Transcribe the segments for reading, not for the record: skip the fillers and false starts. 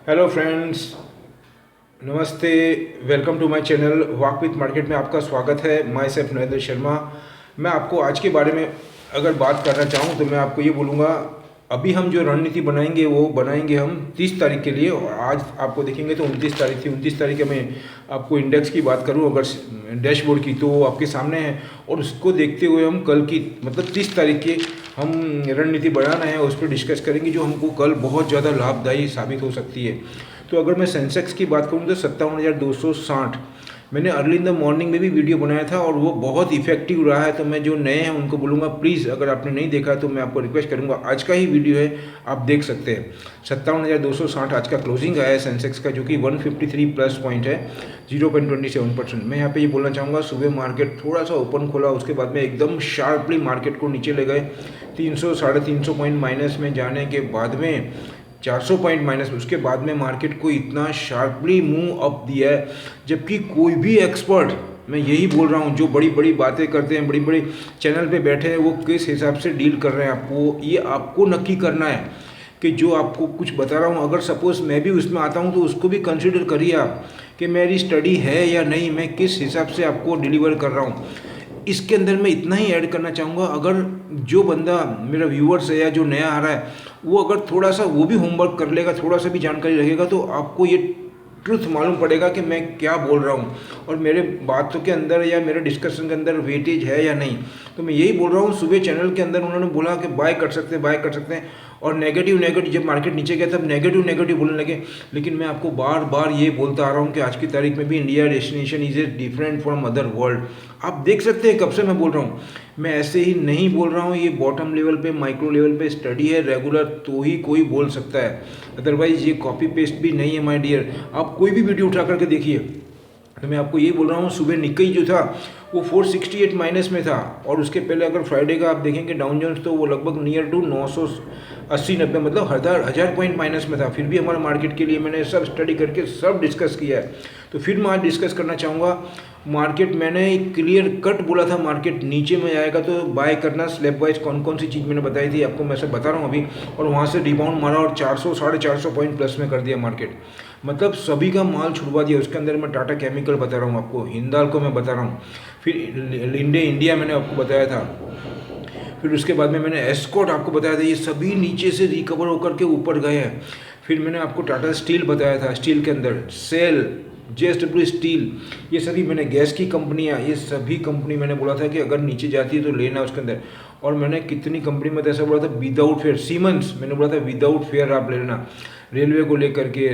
Hello friends, नमस्ते। Welcome to my channel walk with market में आपका स्वागत है। Myself Narendra Sharma. मैं आपको आज के बारे में अगर बात करना चाहूँ तो मैं आपको ये बोलूँगा, अभी हम जो रणनीति बनाएंगे वो बनाएंगे हम 30 तारीख के लिए। और आज आपको देखेंगे तो 29 तारीख थी। 29 तारीख के मैं आपको इंडेक्स की बात करूँ अगर डैशबोर्ड की, तो वो आपके सामने है। और उसको देखते हुए हम कल की मतलब 30 तारीख की हम रणनीति बनाना है, उस पर डिस्कस करेंगे जो हमको कल बहुत ज़्यादा लाभदायी साबित हो सकती है। तो अगर मैं सेंसेक्स की बात करूँ तो 57,260 मैंने अर्ली इन द मॉर्निंग में भी वीडियो बनाया था और वो बहुत इफेक्टिव रहा है। तो मैं जो नए हैं उनको बोलूँगा, प्लीज़ अगर आपने नहीं देखा तो मैं आपको रिक्वेस्ट करूँगा, आज का ही वीडियो है, आप देख सकते हैं। 57,260 आज का क्लोजिंग आया है सेंसेक्स का, जो कि 153 प्लस पॉइंट है, 0.27%। मैं यहाँ पे ये बोलना चाहूँगा, सुबह मार्केट थोड़ा सा ओपन खोला, उसके बाद में एकदम शार्पली मार्केट को नीचे ले गए। 300 350 पॉइंट माइनस में जाने के बाद में 400 पॉइंट माइनस, उसके बाद में मार्केट को इतना शार्पली मूव अप दिया है, जबकि कोई भी एक्सपर्ट, मैं यही बोल रहा हूँ, जो बड़ी बड़ी बातें करते हैं, बड़ी बड़ी चैनल पे बैठे हैं, वो किस हिसाब से डील कर रहे हैं आपको, ये आपको नक्की करना है कि जो आपको कुछ बता रहा हूँ, अगर सपोज़ मैं भी उसमें आता हूँ तो उसको भी कंसिडर करिए आप कि मेरी स्टडी है या नहीं, मैं किस हिसाब से आपको डिलीवर कर रहा हूँ। इसके अंदर मैं इतना ही ऐड करना चाहूँगा, अगर जो बंदा मेरा व्यूअर्स है या जो नया आ रहा है, वो अगर थोड़ा सा वो भी होमवर्क कर लेगा, थोड़ा सा भी जानकारी रखेगा, तो आपको ये ट्रुथ मालूम पड़ेगा कि मैं क्या बोल रहा हूँ और मेरे बातों के अंदर या मेरे डिस्कशन के अंदर वेटेज है या नहीं। तो मैं यही बोल रहा हूँ, सुबह चैनल के अंदर उन्होंने बोला कि बाय कर सकते हैं, बाय कर सकते हैं, और नेगेटिव जब मार्केट नीचे गया तब नेगेटिव बोलने लगे। लेकिन मैं आपको बार बार ये बोलता आ रहा हूँ कि आज की तारीख में भी India destination is a different from other world. आप देख सकते हैं कब से मैं बोल रहा हूँ, मैं ऐसे ही नहीं बोल रहा हूँ। ये बॉटम लेवल पे, माइक्रो लेवल पे स्टडी है रेगुलर, तो ही कोई बोल सकता है, अदरवाइज ये कॉपी पेस्ट भी नहीं है माय डियर। आप कोई भी वीडियो उठा करके देखिए, तो मैं आपको ये बोल रहा हूँ, सुबह निक्की जो था वो 468 माइनस में था, और उसके पहले अगर फ्राइडे का आप देखेंगे डाउन जोन्स, तो वो लगभग नियर टू 980-90 मतलब हज़ार पॉइंट माइनस में था। फिर भी हमारे मार्केट के लिए मैंने सब स्टडी करके सब डिस्कस किया है। तो फिर मैं आज डिस्कस करना चाहूँगा मार्केट। मैंने क्लियर कट बोला था मार्केट नीचे में आएगा तो बाय करना, स्लैब वाइज कौन कौन सी चीज़ मैंने बताई थी आपको, मैं सब बता रहा हूँ अभी। और वहाँ से रिबाउंड मारा और 400 450 पॉइंट प्लस में कर दिया मार्केट, मतलब सभी का माल छुड़वा दिया। उसके अंदर मैं टाटा केमिकल बता रहा हूँ आपको, हिंदाल्को मैं बता रहा हूँ, फिर इंडिया मैंने आपको बताया था, फिर उसके बाद में मैंने एस्कॉर्ट आपको बताया था। ये सभी नीचे से रिकवर होकर के ऊपर गए हैं। फिर मैंने आपको टाटा स्टील बताया था, स्टील के अंदर सेल, JSW स्टील, ये सभी मैंने गैस की कंपनियाँ, ये सभी कंपनी मैंने बोला था कि अगर नीचे जाती है तो लेना उसके अंदर। और मैंने कितनी कंपनी में ऐसा बोला था, विदाउट फेयर, सीमेंस मैंने बोला था विदाउट फेयर आप ले लेना, रेलवे को लेकर के।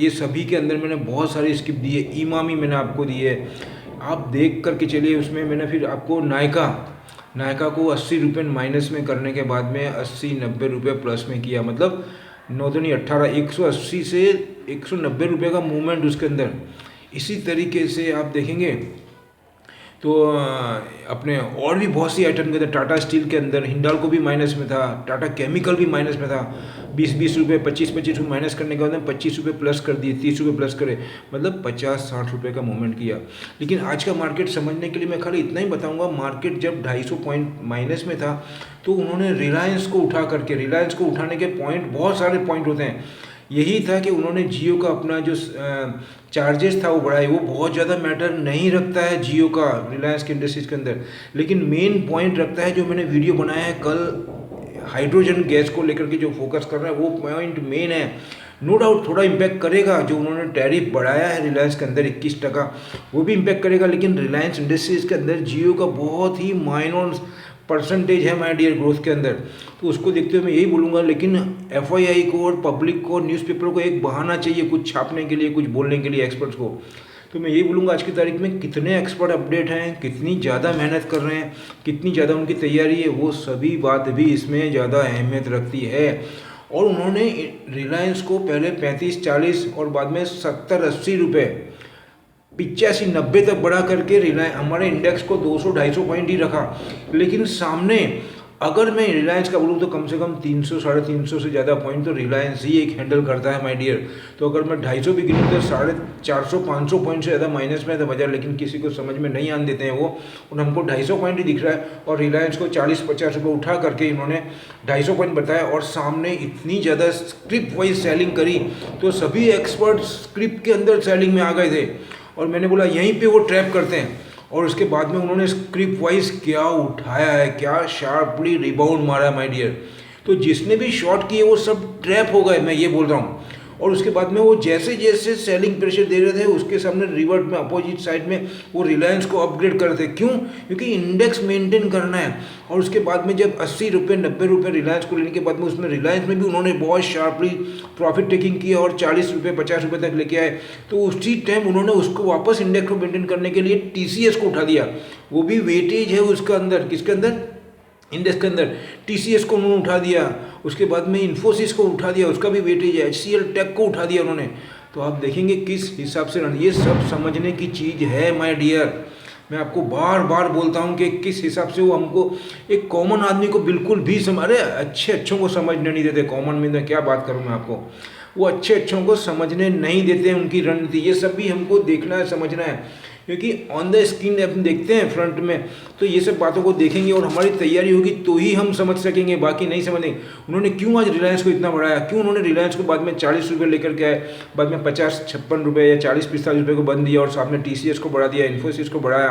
ये सभी के अंदर मैंने बहुत सारी स्किप दी है। इमामी मैंने आपको दी है, आप देख करके चलिए। उसमें मैंने फिर आपको नायका को 80 रुपये माइनस में करने के बाद में 80-90 रुपये प्लस में किया, मतलब 9-18 180 से 190 रुपये का मूवमेंट उसके अंदर। इसी तरीके से आप देखेंगे तो अपने और भी बहुत सी आइटम के अंदर, टाटा स्टील के अंदर हिंडाल्को भी माइनस में था, टाटा केमिकल भी माइनस में था। 20-20 रुपये, 25-25 रुपये माइनस करने के बाद में 25 रुपये प्लस कर दिए, 30 रुपये प्लस करे, मतलब 50-60 रुपये का मूवमेंट किया। लेकिन आज का मार्केट समझने के लिए मैं खाली इतना ही बताऊंगा, मार्केट जब 250 पॉइंट माइनस में था तो उन्होंने रिलायंस को उठा करके, रिलायंस को उठाने के पॉइंट बहुत सारे पॉइंट होते हैं, यही था कि उन्होंने जियो का अपना जो चार्जेस था वो बढ़ाए। वो बहुत ज़्यादा मैटर नहीं रखता है जियो का रिलायंस के इंडस्ट्रीज के अंदर, लेकिन मेन पॉइंट रखता है जो मैंने वीडियो बनाया है कल, हाइड्रोजन गैस को लेकर के जो फोकस कर रहा है वो पॉइंट मेन है। नो डाउट थोड़ा इम्पैक्ट करेगा, जो उन्होंने टैरिफ बढ़ाया है रिलायंस के अंदर 21%, वो भी इम्पैक्ट करेगा। लेकिन रिलायंस इंडस्ट्रीज के अंदर जियो का बहुत ही माइनर परसेंटेज है माय डियर ग्रोथ के अंदर, तो उसको देखते हुए मैं यही बोलूँगा। लेकिन FII को और पब्लिक को, न्यूज़पेपर को एक बहाना चाहिए कुछ छापने के लिए, कुछ बोलने के लिए एक्सपर्ट्स को। तो मैं यही बोलूँगा, आज की तारीख में कितने एक्सपर्ट अपडेट हैं, कितनी ज़्यादा मेहनत कर रहे हैं, कितनी ज़्यादा उनकी तैयारी है, वो सभी बात भी इसमें ज़्यादा अहमियत रखती है। और उन्होंने रिलायंस को पहले 35-40 और बाद में 70-80 रुपये, 85-90 तक बढ़ा करके रिलायंस हमारे इंडेक्स को 200-250 पॉइंट ही रखा। लेकिन सामने अगर मैं रिलायंस का बोलूँ तो कम से कम 300 350 से ज़्यादा पॉइंट तो रिलायंस ही एक हैंडल करता है माय डियर। तो अगर मैं 250 भी गिनूँ तो 450 500 पॉइंट से ज़्यादा माइनस में है तो बाजार, लेकिन किसी को समझ में नहीं आने देते हैं वो, और हमको 250 पॉइंट ही दिख रहा है। और रिलायंस को 40-50 रुपये उठा करके इन्होंने 250 पॉइंट बताया, और सामने इतनी ज़्यादा स्क्रिप्ट वाइज सेलिंग करी तो सभी एक्सपर्ट स्क्रिप्ट के अंदर सेलिंग में आ गए थे, और मैंने बोला यहीं पे वो ट्रैप करते हैं। और उसके बाद में उन्होंने स्क्रिप्ट वाइज क्या उठाया है, क्या शार्पली रिबाउंड मारा है माय डियर। तो जिसने भी शॉर्ट किए वो सब ट्रैप हो गए, मैं ये बोल रहा हूँ। और उसके बाद में वो जैसे जैसे सेलिंग प्रेशर दे रहे थे उसके सामने रिवर्ट में अपोजिट साइड में वो रिलायंस को अपग्रेड कर रहे थे। क्यों? क्योंकि इंडेक्स मेंटेन करना है। और उसके बाद में जब 80 रुपये 90 रुपये रिलायंस को लेने के बाद में उसमें रिलायंस में भी उन्होंने बहुत शार्पली प्रॉफिट टेकिंग किया और 40 रुपये 50 रुपये तक लेके आए। तो उसी टाइम उन्होंने उसको वापस इंडेक्स को मेंटेन करने के लिए TCS को उठा दिया। वो भी वेटेज है उसका अंदर, किसके अंदर? इंडेक्स के अंदर TCS को उन्होंने उठा दिया। उसके बाद में इन्फोसिस को उठा दिया, उसका भी वेटेज है। HCL टेक को उठा दिया उन्होंने। तो आप देखेंगे किस हिसाब से रन, ये सब समझने की चीज़ है माय डियर। मैं आपको बार बार बोलता हूँ कि किस हिसाब से वो हमको, एक कॉमन आदमी को बिल्कुल भी अरे अच्छों को समझने नहीं देते। कॉमन में क्या बात करूँ मैं आपको, वो अच्छों को समझने नहीं देते हैं उनकी रणनीति। ये सब भी हमको देखना है, समझना है, क्योंकि ऑन द स्क्रीन अपन देखते हैं फ्रंट में, तो ये सब बातों को देखेंगे और हमारी तैयारी होगी तो ही हम समझ सकेंगे, बाकी नहीं समझेंगे। उन्होंने क्यों आज रिलायंस को इतना बढ़ाया, क्यों उन्होंने रिलायंस को बाद में 40 रुपये लेकर के आए, बाद में 50-56 रुपये या 40-45 रुपये को बंद दिया, और सामने TCS को बढ़ा दिया, इन्फोसिस को बढ़ाया,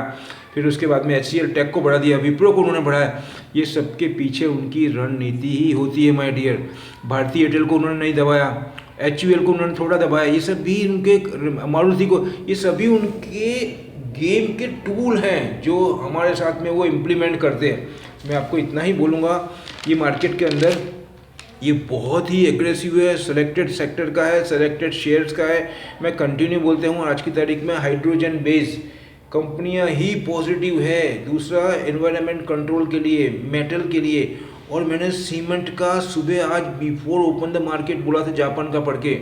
फिर उसके बाद में HCL टेक को बढ़ा दिया, विप्रो को उन्होंने बढ़ाया। ये सबके पीछे उनकी रणनीति ही होती है माय डियर। भारतीय एयरटेल को उन्होंने नहीं दबाया, HUL को उन्होंने थोड़ा दबाया, ये सब भी उनके, मारुति को, ये सभी उनके गेम के टूल हैं जो हमारे साथ में वो इम्प्लीमेंट करते हैं। मैं आपको इतना ही बोलूँगा, ये मार्केट के अंदर ये बहुत ही एग्रेसिव है, सेलेक्टेड सेक्टर का है, सेलेक्टेड शेयर्स का है। मैं कंटिन्यू बोलते हूँ आज की तारीख में हाइड्रोजन बेस कंपनियाँ ही पॉजिटिव है। दूसरा एनवायरनमेंट कंट्रोल के लिए, मेटल के लिए, और मैंने सीमेंट का सुबह आज बिफोर ओपन द मार्केट बोला था, जापान का पढ़ के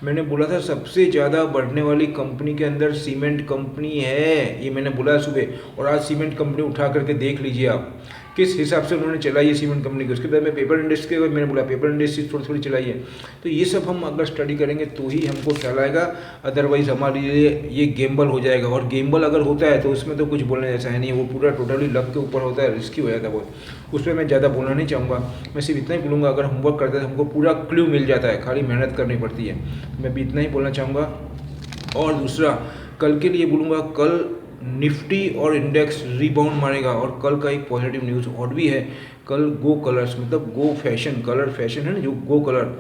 मैंने बोला था सबसे ज़्यादा बढ़ने वाली कंपनी के अंदर सीमेंट कंपनी है, ये मैंने बोला सुबह। और आज सीमेंट कंपनी उठा करके देख लीजिए आप किस हिसाब से उन्होंने चलाई है सीमेंट कंपनी को। उसके बाद में पेपर इंडस्ट्री के, मैंने बोला पेपर इंडस्ट्री थोड़ी थोड़ी चलाई है। तो ये सब हम अगर स्टडी करेंगे तो ही हमको ख्याल आएगा, अदरवाइज हमारे लिए ये गेम्बल हो जाएगा। और गेम्बल अगर होता है तो उसमें तो कुछ बोलने जैसा है नहीं, वो पूरा टोटली लक के ऊपर होता है, रिस्की हो जाता है बहुत। उस पर मैं ज़्यादा बोलना नहीं चाहूँगा, मैं सिर्फ इतना ही बोलूँगा अगर होमवर्क करते हैं तो हमको पूरा क्लू मिल जाता है, खाली मेहनत करनी पड़ती है। मैं भी इतना ही बोलना चाहूँगा। और दूसरा, कल के लिए बोलूँगा, कल निफ्टी और इंडेक्स रीबाउंड मारेगा। और कल का एक पॉजिटिव न्यूज़ और भी है, कल गो कलर्स, मतलब गो फैशन, कलर फैशन है ना जो गो कलर,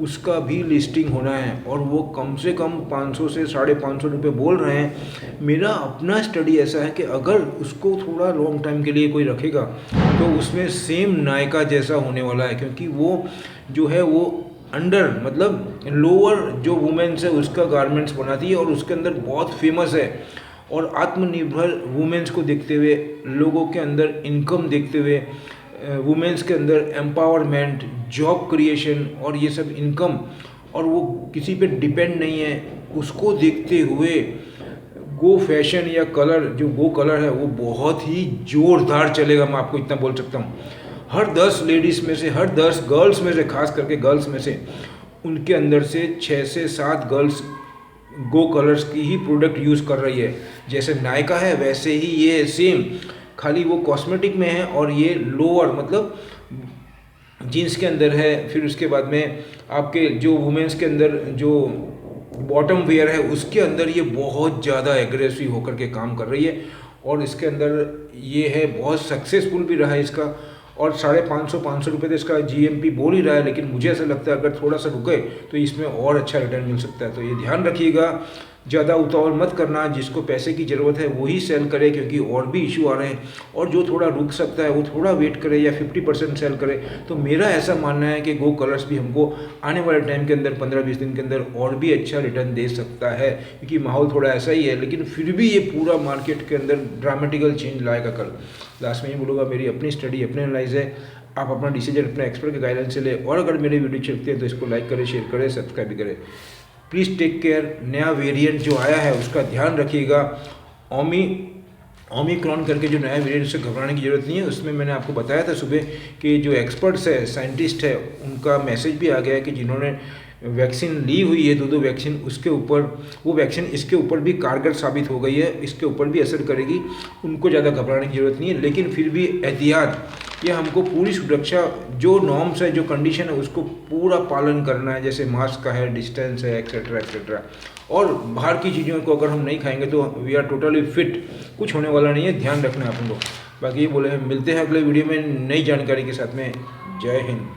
उसका भी लिस्टिंग होना है। और वो कम से कम 500 से 550 रुपये बोल रहे हैं। मेरा अपना स्टडी ऐसा है कि अगर उसको थोड़ा लॉन्ग टाइम के लिए कोई रखेगा तो उसमें सेम नायका जैसा होने वाला है, क्योंकि वो जो है वो अंडर, मतलब लोअर जो वुमेन्स है उसका गारमेंट्स बनाती है और उसके अंदर बहुत फेमस है। और आत्मनिर्भर वुमेन्स को देखते हुए, लोगों के अंदर इनकम देखते हुए, वुमेन्स के अंदर एम्पावरमेंट, जॉब क्रिएशन और ये सब इनकम, और वो किसी पे डिपेंड नहीं है, उसको देखते हुए गो फैशन या कलर, जो गो कलर है वो बहुत ही ज़ोरदार चलेगा। मैं आपको इतना बोल सकता हूँ, हर 10 लेडीज़ में से, हर 10 गर्ल्स में से, खास करके गर्ल्स में से, उनके अंदर से 6 से 7 गर्ल्स गो कलर्स की ही प्रोडक्ट यूज़ कर रही है। जैसे नायका है वैसे ही ये सेम, खाली वो कॉस्मेटिक में है और ये लोअर, मतलब जीन्स के अंदर है। फिर उसके बाद में आपके जो वुमेन्स के अंदर जो बॉटम वेयर है उसके अंदर ये बहुत ज़्यादा एग्रेसिव होकर के काम कर रही है। और इसके अंदर ये है, बहुत सक्सेसफुल भी रहा है इसका। और 550 रुपये तो इसका GMP बोल ही रहा है, लेकिन मुझे ऐसा लगता है अगर थोड़ा सा रुके तो इसमें और अच्छा रिटर्न मिल सकता है। तो ये ध्यान रखिएगा, ज़्यादा उतावल मत करना, जिसको पैसे की ज़रूरत है वही सेल करे, क्योंकि और भी इशू आ रहे हैं। और जो थोड़ा रुक सकता है वो थोड़ा वेट करे या 50% सेल करे। तो मेरा ऐसा मानना है कि गो कलर्स भी हमको आने वाले टाइम के अंदर 15-20 दिन के अंदर और भी अच्छा रिटर्न दे सकता है, क्योंकि माहौल थोड़ा ऐसा ही है। लेकिन फिर भी ये पूरा मार्केट के अंदर ड्रामेटिकल चेंज लाएगा कल। लास्ट में ये बोलूँगा, मेरी अपनी स्टडी, अपने एनालाइज है, आप अपना डिसीजन अपने एक्सपर्ट के गाइडेंस से ले। और अगर मेरे वीडियो अच्छे लगते हैं तो इसको लाइक करें, शेयर करें, सब्सक्राइब भी करें। Please take care. नया वेरिएंट जो आया है उसका ध्यान रखिएगा। ओमिक्रॉन करके जो नया वेरिएंट, उससे घबराने की ज़रूरत नहीं है। उसमें मैंने आपको बताया था सुबह कि जो एक्सपर्ट्स है, साइंटिस्ट है, उनका मैसेज भी आ गया है कि जिन्होंने वैक्सीन ली हुई है, दो वैक्सीन, उसके ऊपर वो वैक्सीन इसके ऊपर भी कारगर साबित हो गई है, इसके ऊपर भी असर करेगी। उनको ज़्यादा घबराने की ज़रूरत नहीं है, लेकिन फिर भी एहतियात, ये हमको पूरी सुरक्षा, जो नॉर्म्स है, जो कंडीशन है, उसको पूरा पालन करना है। जैसे मास्क का है, डिस्टेंस है, एक्सेट्रा एक्सेट्रा। और बाहर की चीज़ों को अगर हम नहीं खाएंगे तो वी आर टोटली फिट, कुछ होने वाला नहीं है, ध्यान रखना है अपन को। बाकी ये बोले, मिलते हैं अगले वीडियो में नई जानकारी के साथ में। जय हिंद।